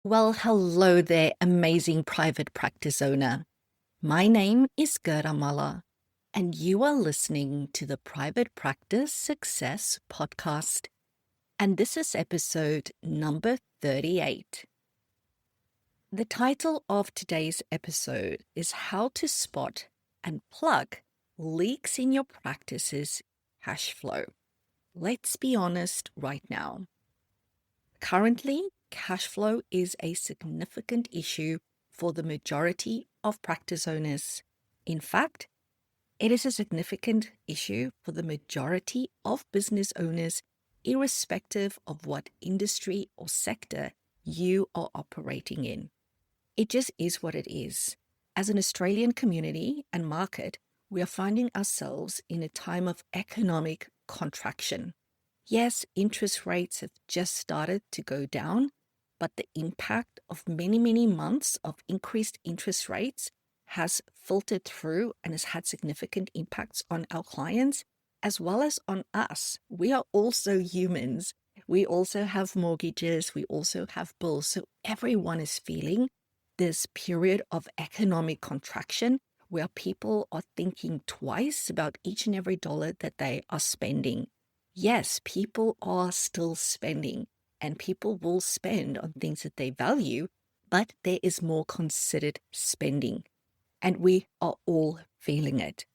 Well, hello there, amazing private practice owner. My name is Gerda, and you are listening to the Private Practice Success Podcast. And this is episode number 38. The title of today's episode is How to Spot and Plug Leaks in Your Practice's Cash Flow. Let's be honest right now. Currently, cash flow is a significant issue for the majority of practice owners. In fact, it is a significant issue for the majority of business owners, irrespective of what industry or sector you are operating in. It just is what it is. As an Australian community and market, we are finding ourselves in a time of economic contraction. Yes, interest rates have just started to go down, but the impact of many months of increased interest rates has filtered through and has had significant impacts on our clients as well as on us. We are also humans. We also have mortgages. We also have bills. So everyone is feeling this period of economic contraction where people are thinking twice about each and every dollar that they are spending. Yes, people are still spending and people will spend on things that they value, but there is more considered spending and we are all feeling it.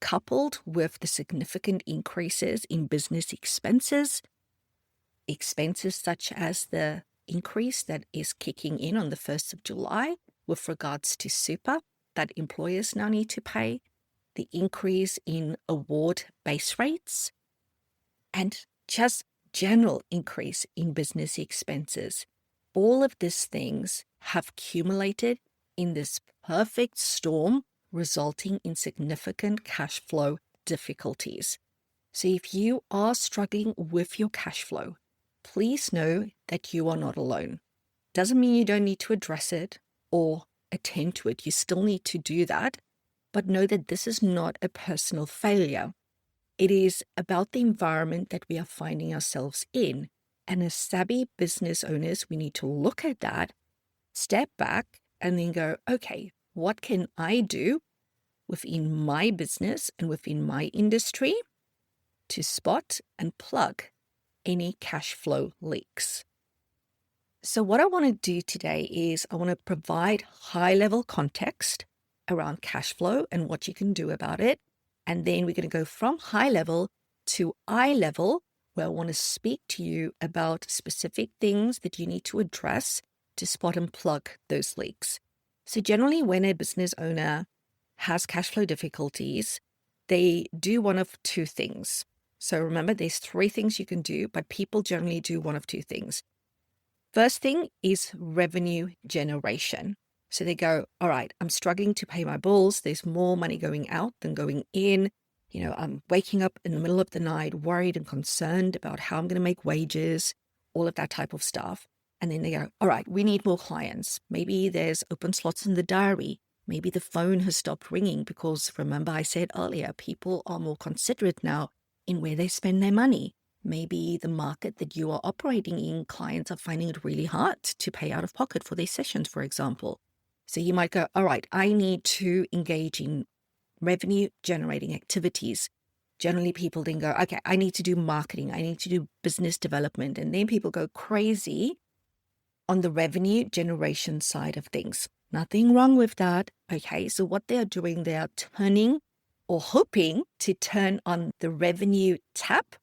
Coupled with the significant increases in business expenses such as the increase that is kicking in on the 1st of July with regards to super that employers now need to pay, the increase in award base rates, and just general increase in business expenses. All of these things have accumulated in this perfect storm, resulting in significant cash flow difficulties. So if you are struggling with your cash flow, please know that you are not alone. Doesn't mean you don't need to address it or attend to it. You still need to do that, but know that this is not a personal failure. It is about the environment that we are finding ourselves in. And as savvy business owners, we need to look at that, step back, and then go, okay, what can I do within my business and within my industry to spot and plug any cash flow leaks? So what I want to do today is I want to provide high-level context around cash flow and what you can do about it. And then we're going to go from high level to eye level, where I want to speak to you about specific things that you need to address to spot and plug those leaks. So generally, when a business owner has cash flow difficulties, they do one of two things. So remember, there's three things you can do, but people generally do one of two things. First thing is revenue generation. So they go, all right, I'm struggling to pay my bills. There's more money going out than going in. I'm waking up in the middle of the night, worried and concerned about how I'm going to make wages, all of that type of stuff. And then they go, all right, we need more clients. Maybe there's open slots in the diary. Maybe the phone has stopped ringing because remember I said earlier, people are more considerate now in where they spend their money. Maybe the market that you are operating in, clients are finding it really hard to pay out of pocket for their sessions, for example. So you might go, all right, I need to engage in revenue generating activities. Generally, people then go, okay, I need to do marketing. I need to do business development. And then people go crazy on the revenue generation side of things. Nothing wrong with that. Okay, so what they are doing, they are turning or hoping to turn on the revenue tap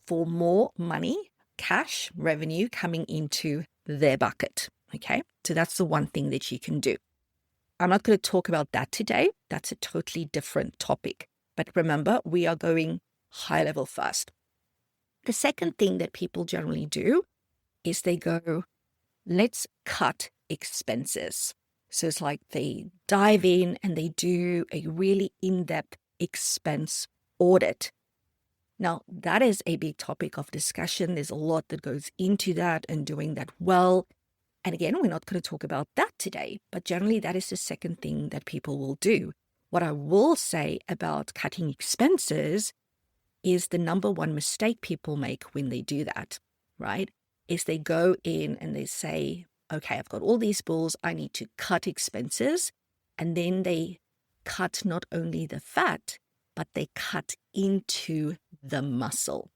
for more money, cash revenue coming into their bucket. Okay, so that's the one thing that you can do. I'm not going to talk about that today. That's a totally different topic. But remember, we are going high level first. The second thing that people generally do is they go, let's cut expenses. So it's like they dive in and they do a really in-depth expense audit. Now, that is a big topic of discussion. There's a lot that goes into that and doing that well. And again, we're not going to talk about that today, but generally that is the second thing that people will do. What I will say about cutting expenses is the number one mistake people make when they do that, right? Is they go in and they say, okay, I've got all these bills, I need to cut expenses. And then they cut not only the fat, but they cut into the muscle.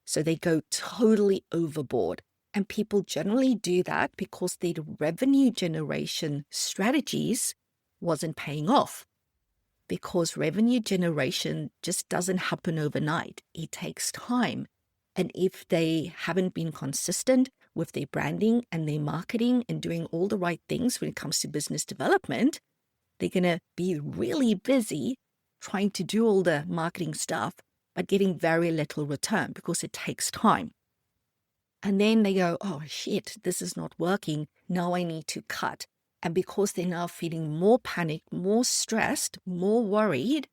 So they go totally overboard. And people generally do that because their revenue generation strategies wasn't paying off. Because revenue generation just doesn't happen overnight. It takes time. And if they haven't been consistent with their branding and their marketing and doing all the right things when it comes to business development, they're going to be really busy trying to do all the marketing stuff, but getting very little return because it takes time. And then they go, oh shit, this is not working. Now I need to cut. And because they're now feeling more panicked, more stressed, more worried,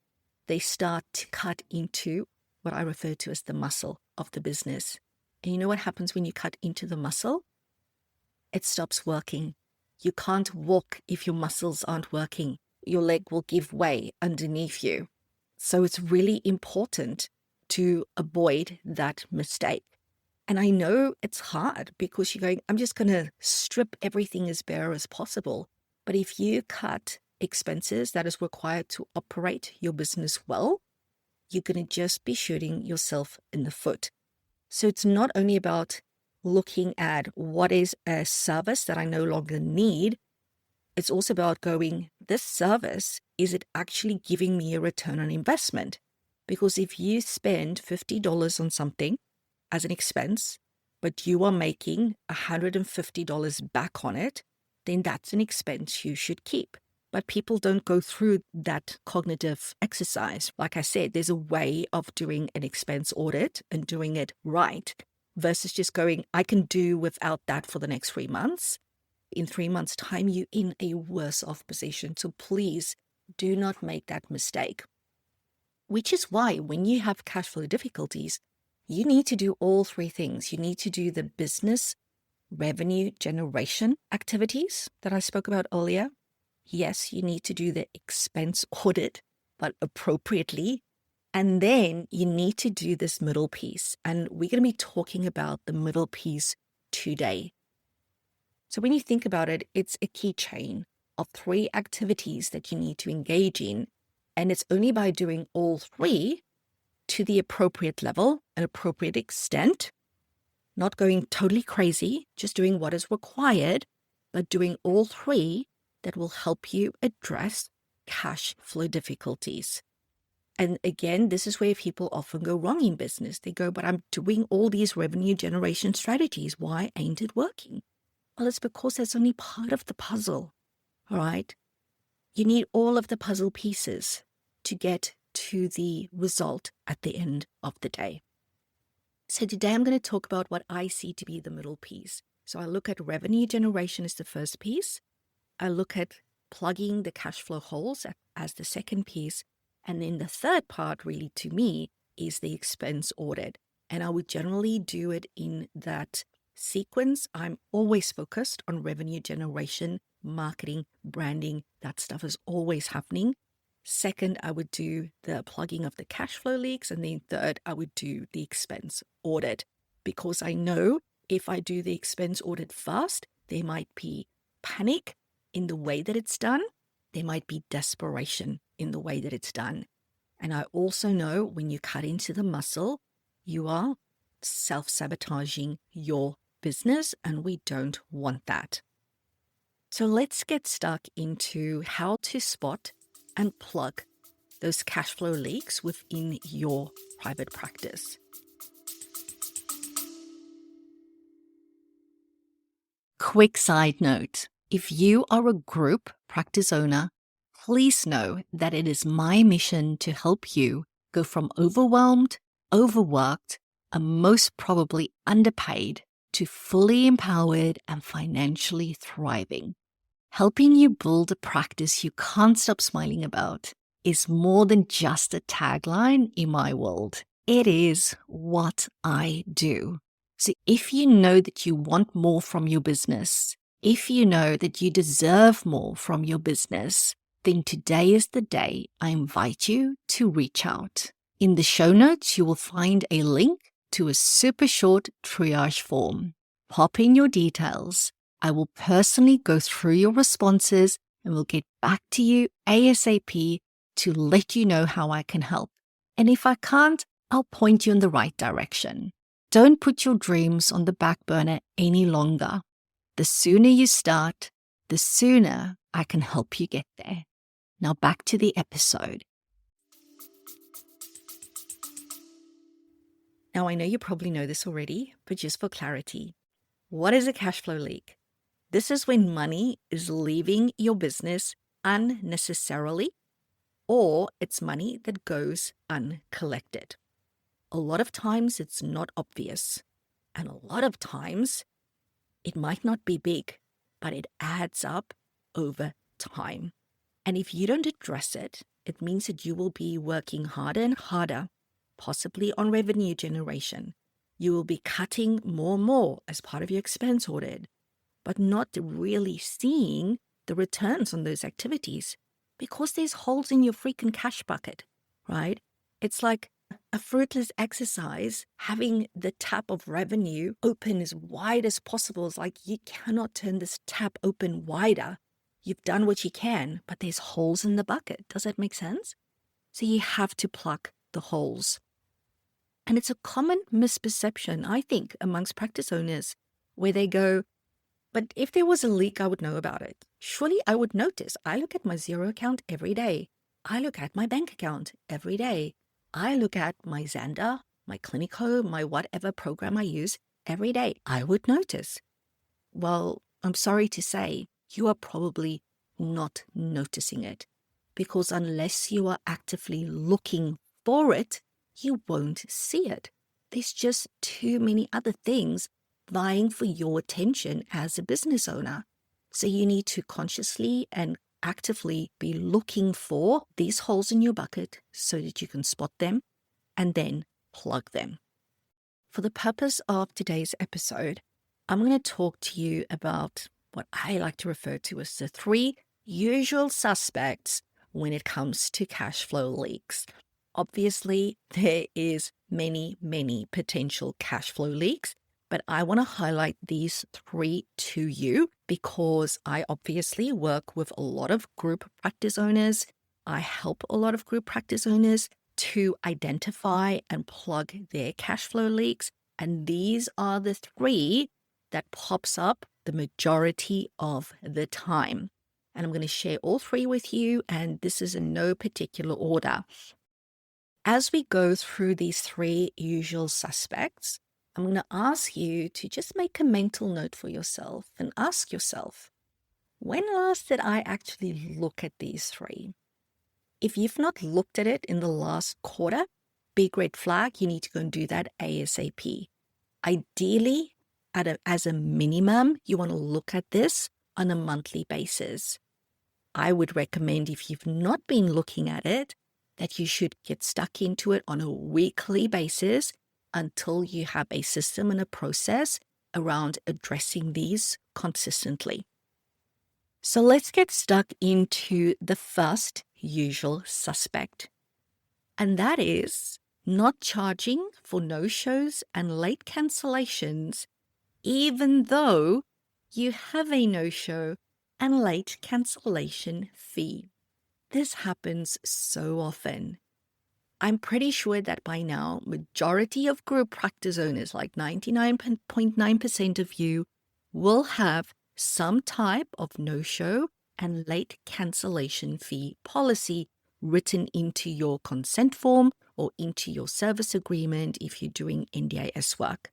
they start to cut into what I refer to as the muscle of the business. And you know what happens when you cut into the muscle? It stops working. You can't walk if your muscles aren't working. Your leg will give way underneath you. So it's really important to avoid that mistake. And I know it's hard because you're going, I'm just going to strip everything as bare as possible. But if you cut expenses that is required to operate your business well, you're going to just be shooting yourself in the foot. So it's not only about looking at what is a service that I no longer need. It's also about going, this service, is it actually giving me a return on investment? Because if you spend $50 on something as an expense, but you are making $150 back on it, then that's an expense you should keep. But people don't go through that cognitive exercise. Like I said, there's a way of doing an expense audit and doing it right versus just going, I can do without that for the next 3 months. In 3 months' time, you're in a worse off position. So please do not make that mistake. Which is why when you have cash flow difficulties, you need to do all three things. You need to do the business revenue generation activities that I spoke about earlier. Yes, you need to do the expense audit, but appropriately. And then you need to do this middle piece. And we're going to be talking about the middle piece today. So when you think about it, it's a key chain of 3 activities that you need to engage in. And it's only by doing all 3 to the appropriate level, an appropriate extent, not going totally crazy, just doing what is required, but doing all 3 that will help you address cash flow difficulties. And again, this is where people often go wrong in business. They go, but I'm doing all these revenue generation strategies. Why ain't it working? Well, it's because that's only part of the puzzle, all right? You need all of the puzzle pieces to get to the result at the end of the day. So today I'm going to talk about what I see to be the middle piece. So I look at revenue generation as the first piece. I look at plugging the cash flow holes as the second piece. And then the third part really to me is the expense audit. And I would generally do it in that sequence. I'm always focused on revenue generation, marketing, branding. That stuff is always happening. Second, I would do the plugging of the cash flow leaks. And then third, I would do the expense audit. Because I know if I do the expense audit fast, there might be panic in the way that it's done. There might be desperation in the way that it's done. And I also know when you cut into the muscle, you are self-sabotaging your business, and we don't want that. So let's get stuck into how to spot and plug those cash flow leaks within your private practice. Quick side note. If you are a group practice owner, please know that it is my mission to help you go from overwhelmed, overworked, and most probably underpaid to fully empowered and financially thriving. Helping you build a practice you can't stop smiling about is more than just a tagline in my world. It is what I do. So if you know that you want more from your business, if you know that you deserve more from your business, then today is the day I invite you to reach out. In the show notes, you will find a link to a super short triage form. Pop in your details, I will personally go through your responses and will get back to you ASAP to let you know how I can help. And if I can't, I'll point you in the right direction. Don't put your dreams on the back burner any longer. The sooner you start, the sooner I can help you get there. Now back to the episode. Now I know you probably know this already, but just for clarity, what is a cash flow leak? This is when money is leaving your business unnecessarily, or it's money that goes uncollected. A lot of times it's not obvious, and a lot of times it might not be big, but it adds up over time. And if you don't address it, it means that you will be working harder and harder, possibly on revenue generation. You will be cutting more and more as part of your expense audit, but not really seeing the returns on those activities because there's holes in your freaking cash bucket, right? It's like a fruitless exercise. Having the tap of revenue open as wide as possible is like you cannot turn this tap open wider. You've done what you can, but there's holes in the bucket. Does that make sense? So you have to plug the holes. And it's a common misperception, I think, amongst practice owners where they go, but if there was a leak, I would know about it. Surely I would notice. I look at my Xero account every day. I look at my bank account every day. I look at my Xander, my Clinico, my whatever program I use every day. I would notice. Well, I'm sorry to say, you are probably not noticing it because unless you are actively looking for it, you won't see it. There's just too many other things vying for your attention as a business owner. So you need to consciously and actively be looking for these holes in your bucket so that you can spot them and then plug them. For the purpose of today's episode, I'm going to talk to you about what I like to refer to as the 3 usual suspects when it comes to cash flow leaks. Obviously, there is many potential cash flow leaks, but I want to highlight these 3 to you because I obviously work with a lot of group practice owners. I help a lot of group practice owners to identify and plug their cash flow leaks. And these are the 3 that pops up the majority of the time. And I'm going to share all 3 with you, and this is in no particular order. As we go through these 3 usual suspects, I'm going to ask you to just make a mental note for yourself and ask yourself, when last did I actually look at these 3? If you've not looked at it in the last quarter, big red flag, you need to go and do that ASAP. Ideally, as a minimum, you want to look at this on a monthly basis. I would recommend, if you've not been looking at it, that you should get stuck into it on a weekly basis until you have a system and a process around addressing these consistently. So let's get stuck into the first usual suspect, and that is not charging for no-shows and late cancellations, even though you have a no-show and late cancellation fee. This happens so often. I'm pretty sure that by now, majority of group practice owners, like 99.9% of you, will have some type of no-show and late cancellation fee policy written into your consent form or into your service agreement if you're doing NDIS work.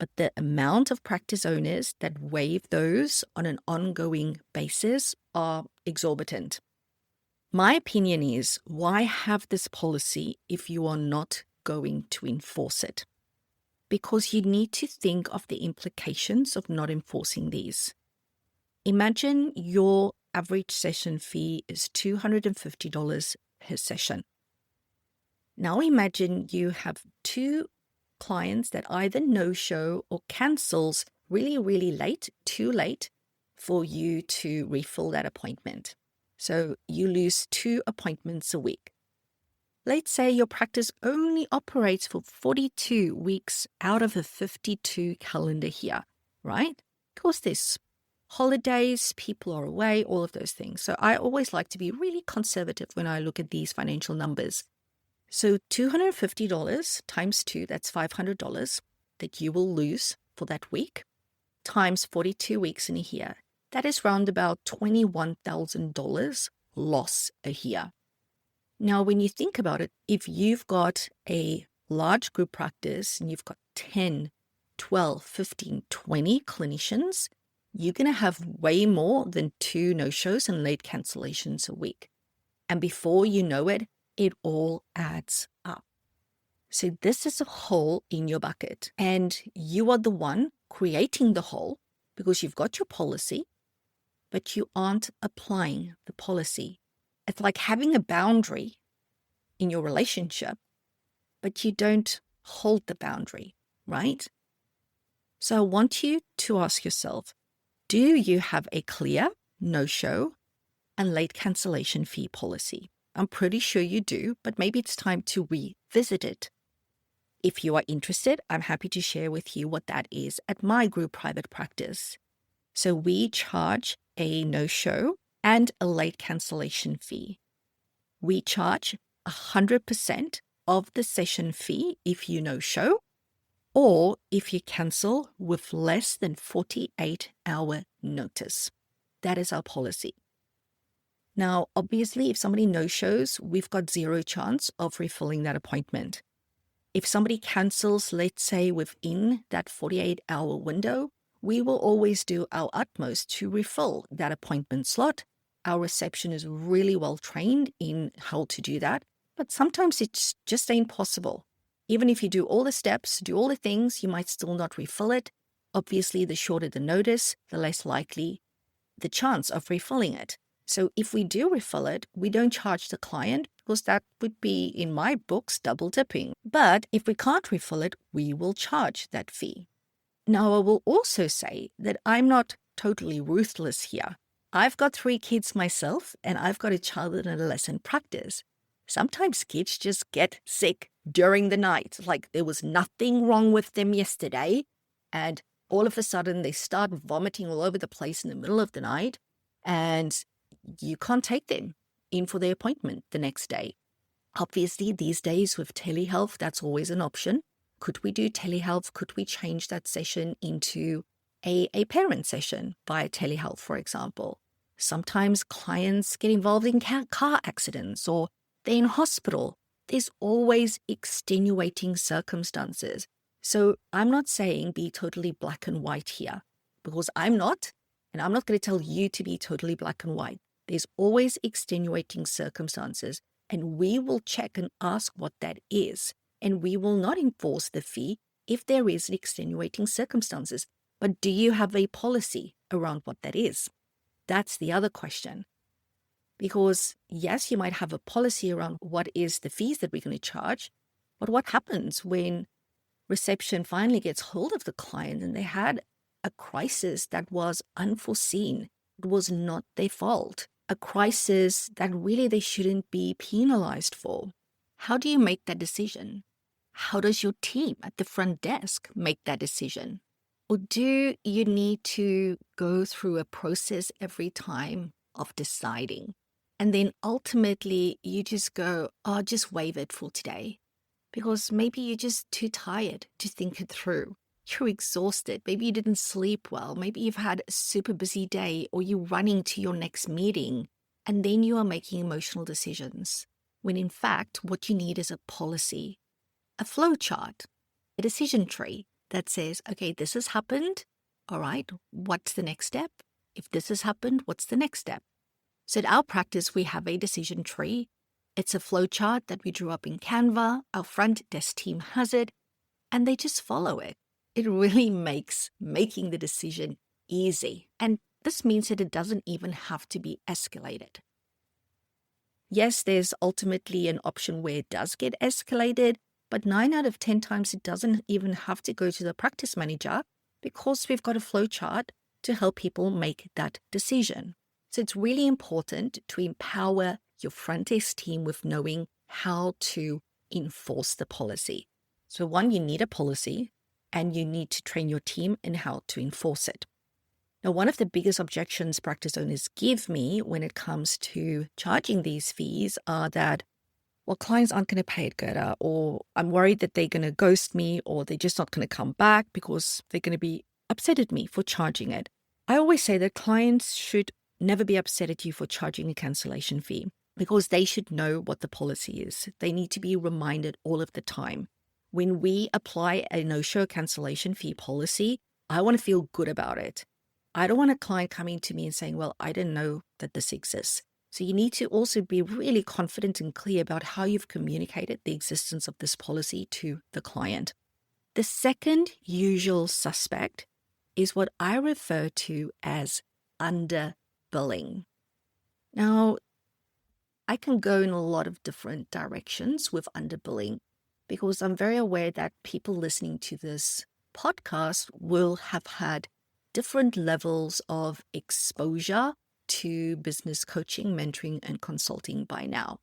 But the amount of practice owners that waive those on an ongoing basis are exorbitant. My opinion is, why have this policy if you are not going to enforce it? Because you need to think of the implications of not enforcing these. Imagine your average session fee is $250 per session. Now imagine you have 2 clients that either no-show or cancels really late, too late for you to refill that appointment. So you lose 2 appointments a week. Let's say your practice only operates for 42 weeks out of a 52 calendar year, right? because there's holidays, people are away, all of those things. So I always like to be really conservative when I look at these financial numbers. So $250 times 2, that's $500 that you will lose for that week, times 42 weeks in a year. That is round about $21,000 loss a year. Now, when you think about it, if you've got a large group practice and you've got 10, 12, 15, 20 clinicians, you're going to have way more than 2 no-shows and late cancellations a week. And before you know it, it all adds up. So this is a hole in your bucket, and you are the one creating the hole because you've got your policy, but you aren't applying the policy. It's like having a boundary in your relationship, but you don't hold the boundary, right? So I want you to ask yourself, do you have a clear no-show and late cancellation fee policy? I'm pretty sure you do, but maybe it's time to revisit it. If you are interested, I'm happy to share with you what that is at my group private practice. So we charge a no-show and a late cancellation fee. We charge 100% of the session fee if you no-show, or if you cancel with less than 48-hour notice. That is our policy. Now, obviously, if somebody no-shows, we've got 0 chance of refilling that appointment. If somebody cancels, let's say within that 48-hour window, we will always do our utmost to refill that appointment slot. Our reception is really well trained in how to do that, but sometimes it's just ain't possible. Even if you do all the steps, do all the things, you might still not refill it. Obviously, the shorter the notice, the less likely the chance of refilling it. So if we do refill it, we don't charge the client because that would be, in my books, double dipping. But if we can't refill it, we will charge that fee. Now, I will also say that I'm not totally ruthless here. I've got 3 kids myself, and I've got a child and adolescent practice. Sometimes kids just get sick during the night, like there was nothing wrong with them yesterday, and all of a sudden they start vomiting all over the place in the middle of the night, and you can't take them in for their appointment the next day. Obviously, these days with telehealth, that's always an option. Could we do telehealth? Could we change that session into a parent session via telehealth, for example? Sometimes clients get involved in car accidents or they're in hospital. There's always extenuating circumstances. So I'm not saying be totally black and white here, because I'm not, and I'm not going to tell you to be totally black and white. There's always extenuating circumstances, and we will check and ask what that is. And we will not enforce the fee if there is extenuating circumstances. But do you have a policy around what that is? That's the other question. Because yes, you might have a policy around what is the fees that we're going to charge, but what happens when reception finally gets hold of the client and they had a crisis that was unforeseen? It was not their fault. A crisis that really they shouldn't be penalized for. How do you make that decision? How does your team at the front desk make that decision? Or do you need to go through a process every time of deciding? And then ultimately you just go, oh, just waive it for today. Because maybe you're just too tired to think it through. You're exhausted. Maybe you didn't sleep well. Maybe you've had a super busy day, or you're running to your next meeting. And then you are making emotional decisions. When in fact, what you need is a policy, a flow chart, a decision tree that says, okay, this has happened. All right, what's the next step? If this has happened, what's the next step? So at our practice, we have a decision tree. It's a flow chart that we drew up in Canva. Our front desk team has it, and they just follow it. It really makes making the decision easy. And this means that it doesn't even have to be escalated. Yes, there's ultimately an option where it does get escalated, but 9 out of 10 times it doesn't even have to go to the practice manager because we've got a flow chart to help people make that decision. So it's really important to empower your front desk team with knowing how to enforce the policy. So 1, you need a policy and you need to train your team in how to enforce it. Now, one of the biggest objections practice owners give me when it comes to charging these fees are that, well, clients aren't going to pay it, Gerda, or I'm worried that they're going to ghost me, or they're just not going to come back because they're going to be upset at me for charging it. I always say that clients should never be upset at you for charging a cancellation fee because they should know what the policy is. They need to be reminded all of the time. When we apply a no-show cancellation fee policy, I want to feel good about it. I don't want a client coming to me and saying, well, I didn't know that this exists. So you need to also be really confident and clear about how you've communicated the existence of this policy to the client. The second usual suspect is what I refer to as underbilling. Now, I can go in a lot of different directions with underbilling because I'm very aware that people listening to this podcast will have had different levels of exposure to business coaching, mentoring, and consulting by now.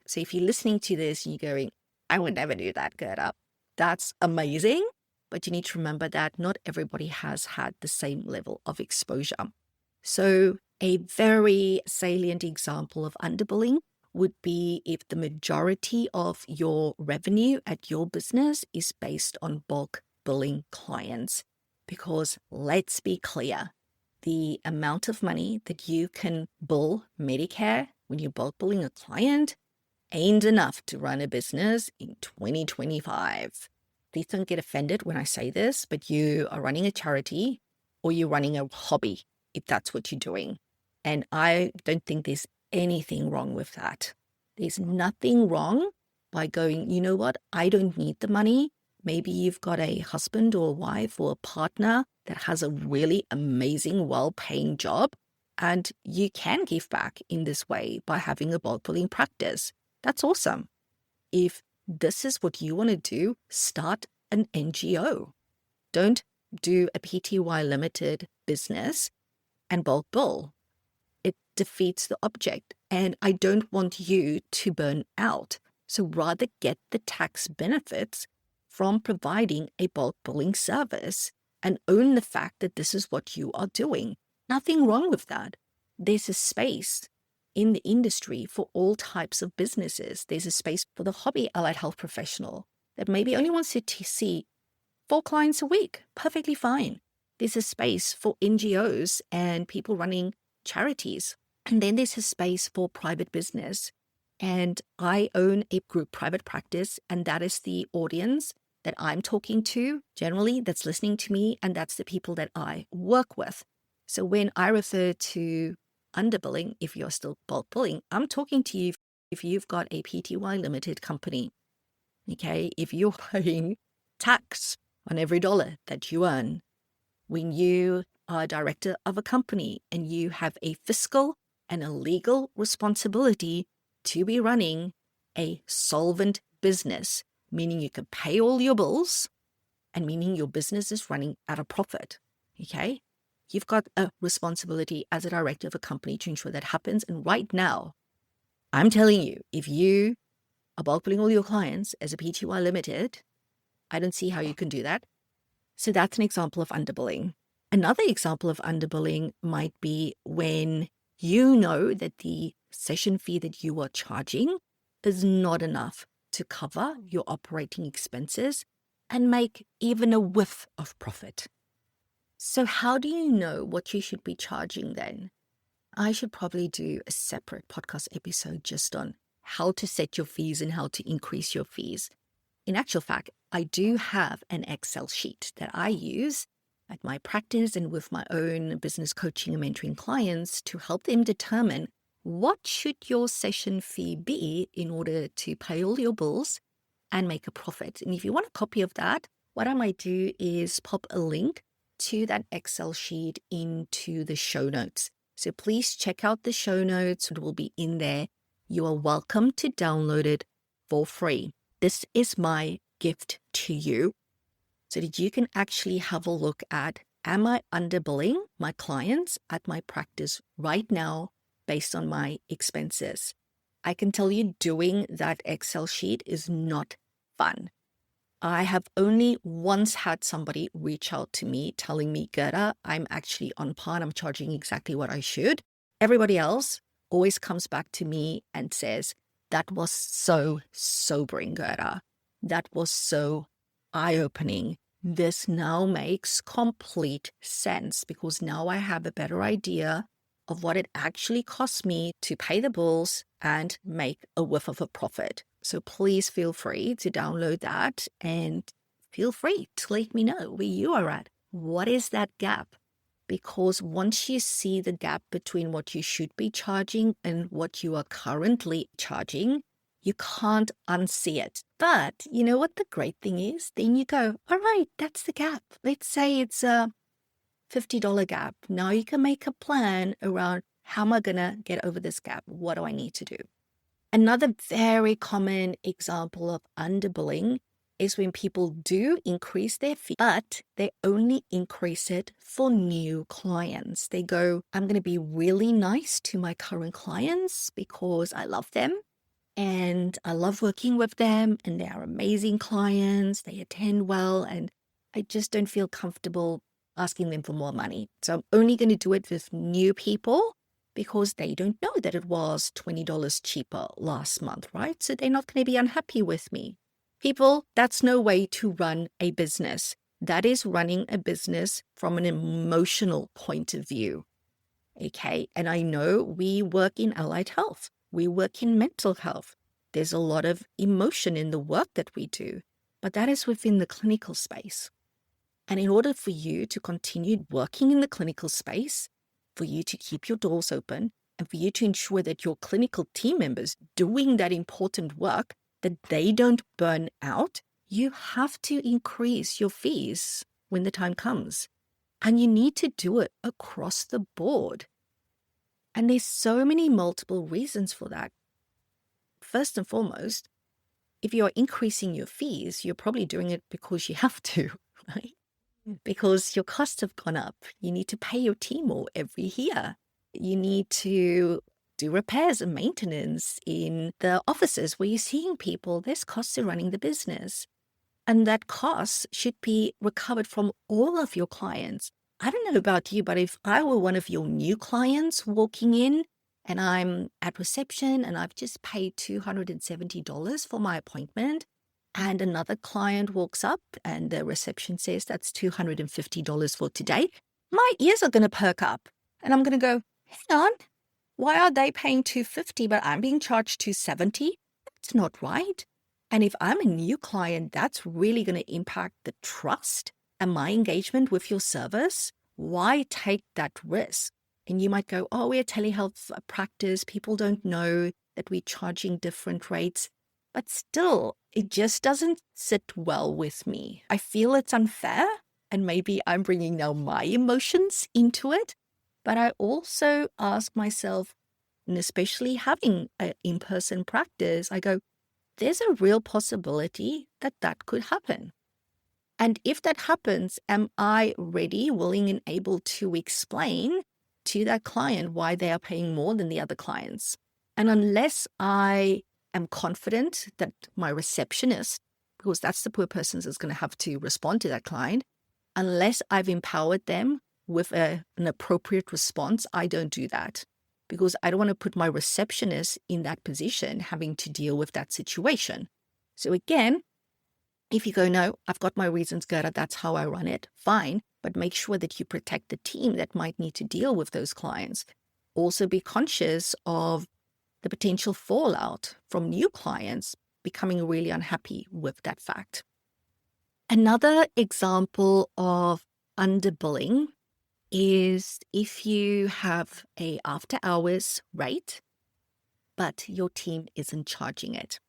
So if you're listening to this and you're going, I would never do that, Gerda, that's amazing. But you need to remember that not everybody has had the same level of exposure. So a very salient example of underbilling would be if the majority of your revenue at your business is based on bulk billing clients. Because let's be clear, the amount of money that you can bill Medicare when you're bulk billing a client ain't enough to run a business in 2025. Please don't get offended when I say this, but you are running a charity or you're running a hobby if that's what you're doing. And I don't think there's anything wrong with that. There's nothing wrong by going, you know what, I don't need the money. Maybe you've got a husband or a wife or a partner that has a really amazing, well-paying job, and you can give back in this way by having a bulk billing practice. That's awesome. If this is what you want to do, start an NGO. Don't do a PTY limited business and bulk bill. It defeats the object. And I don't want you to burn out. So rather get the tax benefits from providing a bulk billing service and own the fact that this is what you are doing. Nothing wrong with that. There's a space in the industry for all types of businesses. There's a space for the hobby allied health professional that maybe only wants to see 4 clients a week. Perfectly fine. There's a space for NGOs and people running charities. And then there's a space for private business. And I own a group private practice, and that is the audience that I'm talking to generally that's listening to me, and that's the people that I work with. So when I refer to underbilling, if you're still bulk billing, I'm talking to you if you've got a PTY limited company. Okay, if you're paying tax on every dollar that you earn, when you are a director of a company and you have a fiscal and a legal responsibility to be running a solvent business, meaning you can pay all your bills and meaning your business is running at a profit. Okay, you've got a responsibility as a director of a company to ensure that happens. And right now, I'm telling you, if you are bulk billing all your clients as a PTY limited, I don't see how you can do that. So that's an example of underbilling. Another example of underbilling might be when you know that the session fee that you are charging is not enough to cover your operating expenses and make even a whiff of profit. So how do you know what you should be charging then? I should probably do a separate podcast episode just on how to set your fees and how to increase your fees. In actual fact, I do have an Excel sheet that I use at my practice and with my own business coaching and mentoring clients to help them determine what should your session fee be in order to pay all your bills and make a profit. And if you want a copy of that, what I might do is pop a link to that Excel sheet into the show notes. So please check out the show notes. It will be in there. You are welcome to download it for free. This is my gift to you so that you can actually have a look at, am I underbilling my clients at my practice right now based on my expenses? I can tell you doing that Excel sheet is not fun. I have only once had somebody reach out to me telling me, Gerda, I'm actually on par and I'm charging exactly what I should. Everybody else always comes back to me and says, that was so sobering, Gerda. That was so eye-opening. This now makes complete sense because now I have a better idea of what it actually costs me to pay the bills and make a whiff of a profit. So please feel free to download that and feel free to let me know where you are at. What is that gap? Because once you see the gap between what you should be charging and what you are currently charging, you can't unsee it. But you know what the great thing is? Then you go, all right, that's the gap. Let's say it's a $50 gap. Now you can make a plan around how am I going to get over this gap? What do I need to do? Another very common example of underbilling is when people do increase their fee, but they only increase it for new clients. They go, I'm going to be really nice to my current clients because I love them and I love working with them and they are amazing clients. They attend well and I just don't feel comfortable asking them for more money. So I'm only going to do it with new people because they don't know that it was $20 cheaper last month, right? So they're not going to be unhappy with me. People, that's no way to run a business. That is running a business from an emotional point of view. Okay. And I know we work in allied health. We work in mental health. There's a lot of emotion in the work that we do, but that is within the clinical space. And in order for you to continue working in the clinical space, for you to keep your doors open, and for you to ensure that your clinical team members doing that important work, that they don't burn out, you have to increase your fees when the time comes. And you need to do it across the board. And there's so many multiple reasons for that. First and foremost, if you're increasing your fees, you're probably doing it because you have to, right? Because your costs have gone up. You need to pay your team more every year. You need to do repairs and maintenance in the offices where you're seeing people. There's costs to running the business. And that cost should be recovered from all of your clients. I don't know about you, but if I were one of your new clients walking in and I'm at reception and I've just paid $270 for my appointment, and another client walks up and the reception says that's $250 for today, my ears are going to perk up and I'm going to go, hang on, why are they paying $250 but I'm being charged $270? That's not right. And if I'm a new client, that's really going to impact the trust and my engagement with your service. Why take that risk? And you might go, oh, we're a telehealth practice. People don't know that we're charging different rates. But still, it just doesn't sit well with me. I feel it's unfair, and maybe I'm bringing now my emotions into it. But I also ask myself, and especially having an in-person practice, I go, there's a real possibility that that could happen. And if that happens, am I ready, willing, and able to explain to that client why they are paying more than the other clients? And unless I am confident that my receptionist, because that's the poor person that's going to have to respond to that client, unless I've empowered them with an appropriate response, I don't do that. Because I don't want to put my receptionist in that position having to deal with that situation. So again, if you go, no, I've got my reasons, Gerda, that's how I run it, fine. But make sure that you protect the team that might need to deal with those clients. Also be conscious of the potential fallout from new clients becoming really unhappy with that fact. Another example of underbilling is if you have a after hours rate, but your team isn't charging it.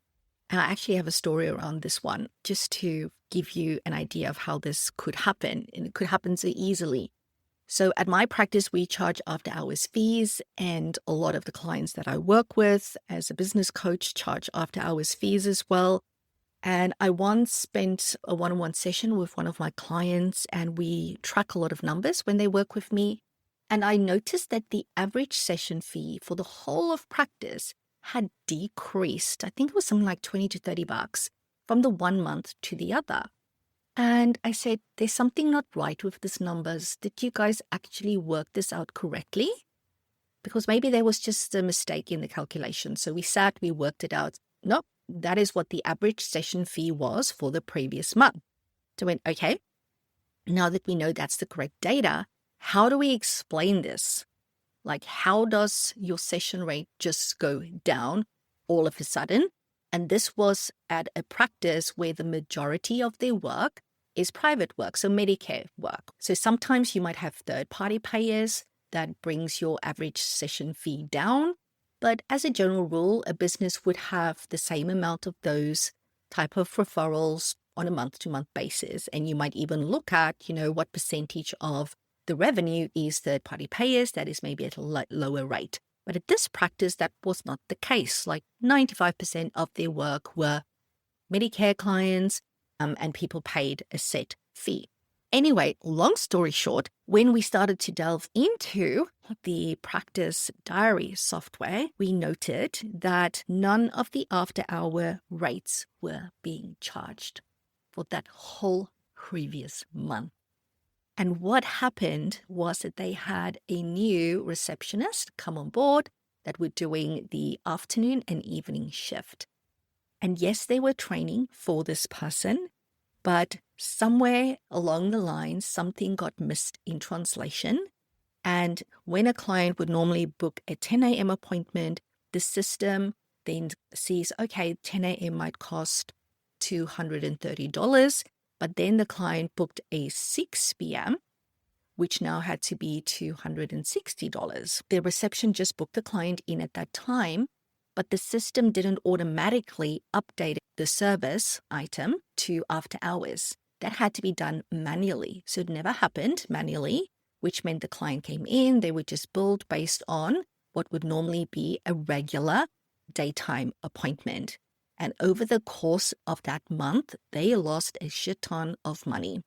And I actually have a story around this one just to give you an idea of how this could happen. And it could happen so easily. So at my practice, we charge after hours fees, and a lot of the clients that I work with as a business coach charge after hours fees as well. And I once spent a one-on-one session with one of my clients, and we track a lot of numbers when they work with me. And I noticed that the average session fee for the whole of practice had decreased. I think it was something like $20 to $30 from the one month to the other. And I said, there's something not right with these numbers. Did you guys actually work this out correctly? Because maybe there was just a mistake in the calculation. So we worked it out. Nope, that is what the average session fee was for the previous month. So I went, okay, now that we know that's the correct data, how do we explain this? Like, how does your session rate just go down all of a sudden? And this was at a practice where the majority of their work is private work, so Medicare work. So sometimes you might have third-party payers that brings your average session fee down. But as a general rule, a business would have the same amount of those type of referrals on a month-to-month basis. And you might even look at, what percentage of the revenue is third-party payers that is maybe at a lower rate. But at this practice, that was not the case. Like 95% of their work were Medicare clients, and people paid a set fee. Anyway, long story short, when we started to delve into the practice diary software, we noted that none of the after-hour rates were being charged for that whole previous month. And what happened was that they had a new receptionist come on board that were doing the afternoon and evening shift. And yes, they were training for this person, but somewhere along the line, something got missed in translation. And when a client would normally book a 10 a.m. appointment, the system then sees, okay, 10 a.m. might cost $230, but then the client booked a 6 p.m., which now had to be $260. The reception just booked the client in at that time, but the system didn't automatically update the service item to after hours. That had to be done manually. So it never happened manually, which meant the client came in, they were just billed based on what would normally be a regular daytime appointment. And over the course of that month, they lost a shit ton of money.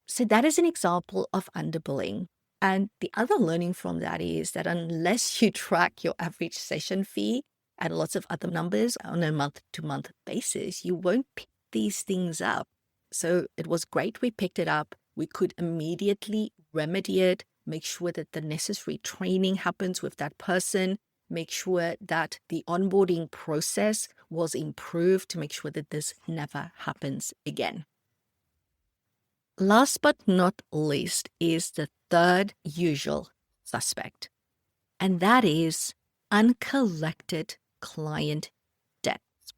So that is an example of underbilling. And the other learning from that is that unless you track your average session fee and lots of other numbers on a month-to-month basis, you won't pick these things up. So it was great we picked it up. We could immediately remedy it, make sure that the necessary training happens with that person, make sure that the onboarding process was improved to make sure that this never happens again. Last but not least is the third usual suspect, and that is uncollected client debts.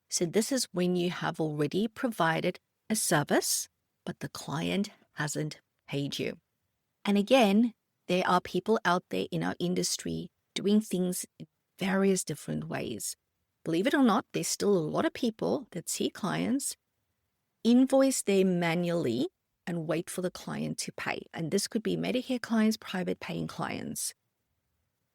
So this is when you have already provided a service, but the client hasn't paid you. And again, there are people out there in our industry doing things in various different ways. Believe it or not, there's still a lot of people that see clients, invoice them manually, and wait for the client to pay. And this could be Medicare clients, private paying clients.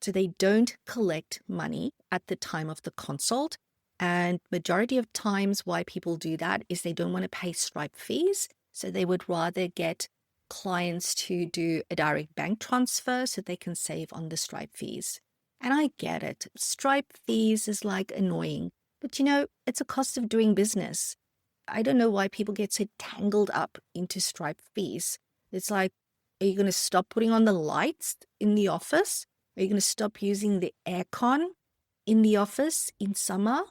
So they don't collect money at the time of the consult. And majority of times why people do that is they don't want to pay Stripe fees. So they would rather get clients to do a direct bank transfer so they can save on the Stripe fees. And I get it. Stripe fees is like annoying, but it's a cost of doing business. I don't know why people get so tangled up into Stripe fees. It's like, are you going to stop putting on the lights in the office? Are you going to stop using the aircon in the office in summer?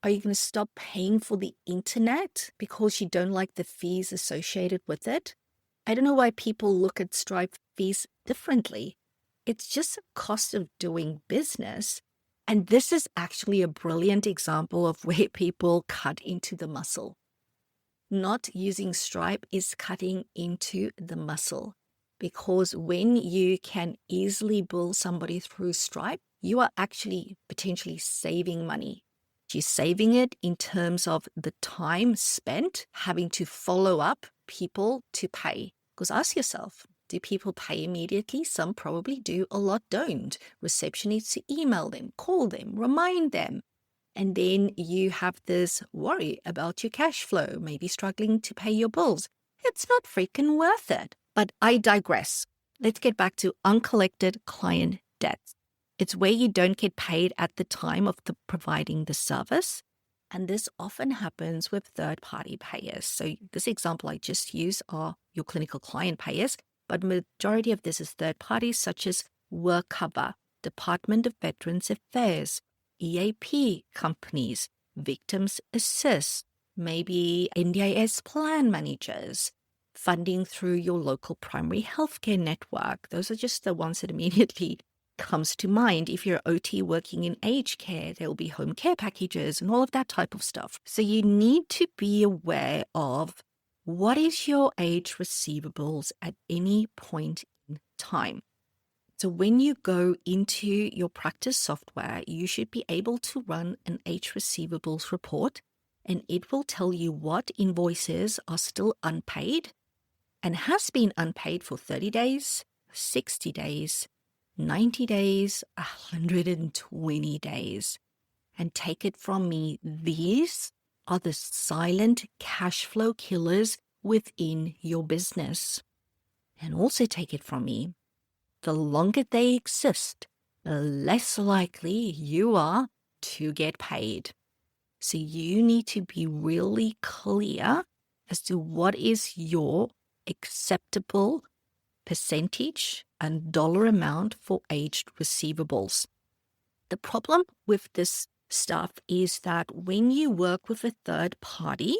Are you going to stop paying for the internet because you don't like the fees associated with it? I don't know why people look at Stripe fees differently. It's just a cost of doing business. And this is actually a brilliant example of where people cut into the muscle. Not using Stripe is cutting into the muscle, because when you can easily bill somebody through Stripe, you are actually potentially saving money. You're saving it in terms of the time spent having to follow up people to pay. Because ask yourself, do people pay immediately? Some probably do, a lot don't. Reception needs to email them, call them, remind them. And then you have this worry about your cash flow, maybe struggling to pay your bills. It's not freaking worth it. But I digress. Let's get back to uncollected client debts. It's where you don't get paid at the time of providing the service. And this often happens with third-party payers. So this example I just used are your clinical client payers, but majority of this is third parties such as WorkCover, Department of Veterans Affairs, EAP companies, Victims Assist, maybe NDIS plan managers, funding through your local primary healthcare network. Those are just the ones that immediately comes to mind. If you're OT working in aged care, there will be home care packages and all of that type of stuff. So you need to be aware of what is your age receivables at any point in time. So when you go into your practice software, you should be able to run an age receivables report, and it will tell you what invoices are still unpaid and has been unpaid for 30 days, 60 days, 90 days, 120 days. And take it from me, these are the silent cash flow killers within your business. And also take it from me, the longer they exist, the less likely you are to get paid. So you need to be really clear as to what is your acceptable percentage and dollar amount for aged receivables. The problem with this stuff is that when you work with a third party,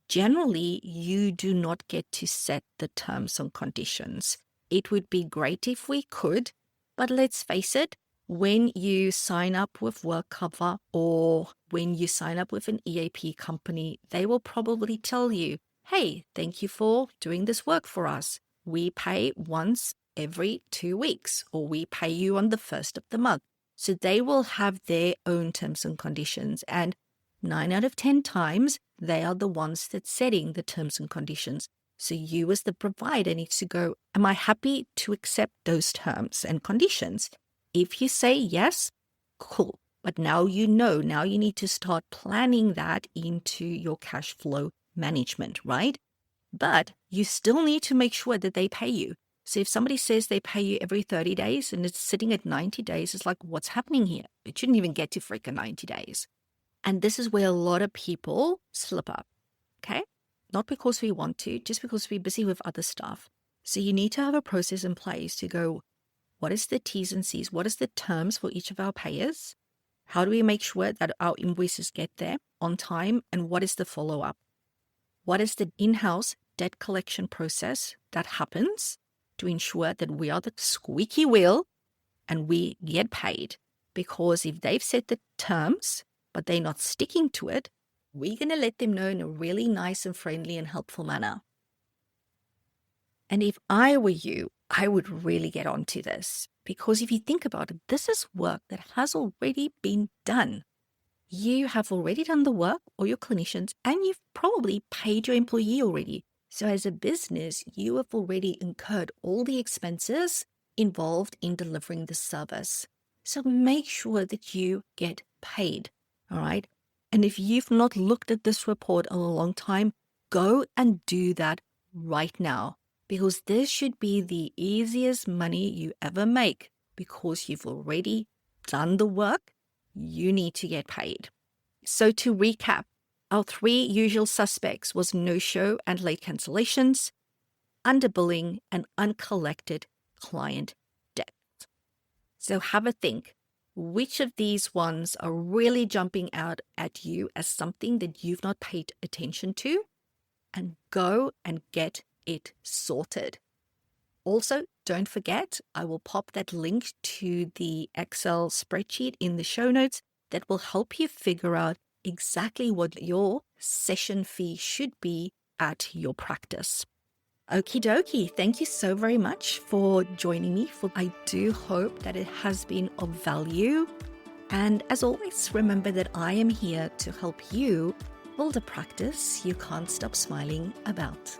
generally you do not get to set the terms and conditions. It would be great if we could, but let's face it, when you sign up with WorkCover or when you sign up with an EAP company, they will probably tell you, hey, thank you for doing this work for us. We pay once every 2 weeks, or we pay you on the first of the month. So they will have their own terms and conditions. And 9 out of 10 times, they are the ones that's setting the terms and conditions. So you as the provider needs to go, am I happy to accept those terms and conditions? If you say yes, cool. But now you know, now you need to start planning that into your cash flow management, right? But you still need to make sure that they pay you. So if somebody says they pay you every 30 days and it's sitting at 90 days, it's like, what's happening here? It shouldn't even get to freaking 90 days. And this is where a lot of people slip up, okay? Not because we want to, just because we're busy with other stuff. So you need to have a process in place to go, what is the T's and C's? What is the terms for each of our payers? How do we make sure that our invoices get there on time? And what is the follow-up? What is the in-house debt collection process that happens to ensure that we are the squeaky wheel and we get paid? Because if they've set the terms, but they're not sticking to it, we're going to let them know in a really nice and friendly and helpful manner. And if I were you, I would really get onto this. Because if you think about it, this is work that has already been done. You have already done the work, or your clinicians, and you've probably paid your employee already. So as a business, you have already incurred all the expenses involved in delivering the service. So make sure that you get paid, all right? And if you've not looked at this report in a long time, go and do that right now, because this should be the easiest money you ever make, because you've already done the work. You need to get paid. So to recap, our 3 usual suspects was no-show and late cancellations, underbilling, and uncollected client debt. So have a think. Which of these ones are really jumping out at you as something that you've not paid attention to? And go and get it sorted. Also, don't forget, I will pop that link to the Excel spreadsheet in the show notes that will help you figure out exactly what your session fee should be at your practice. Okie dokie. Thank you so very much for joining me. I do hope that it has been of value. And as always, remember that I am here to help you build a practice you can't stop smiling about.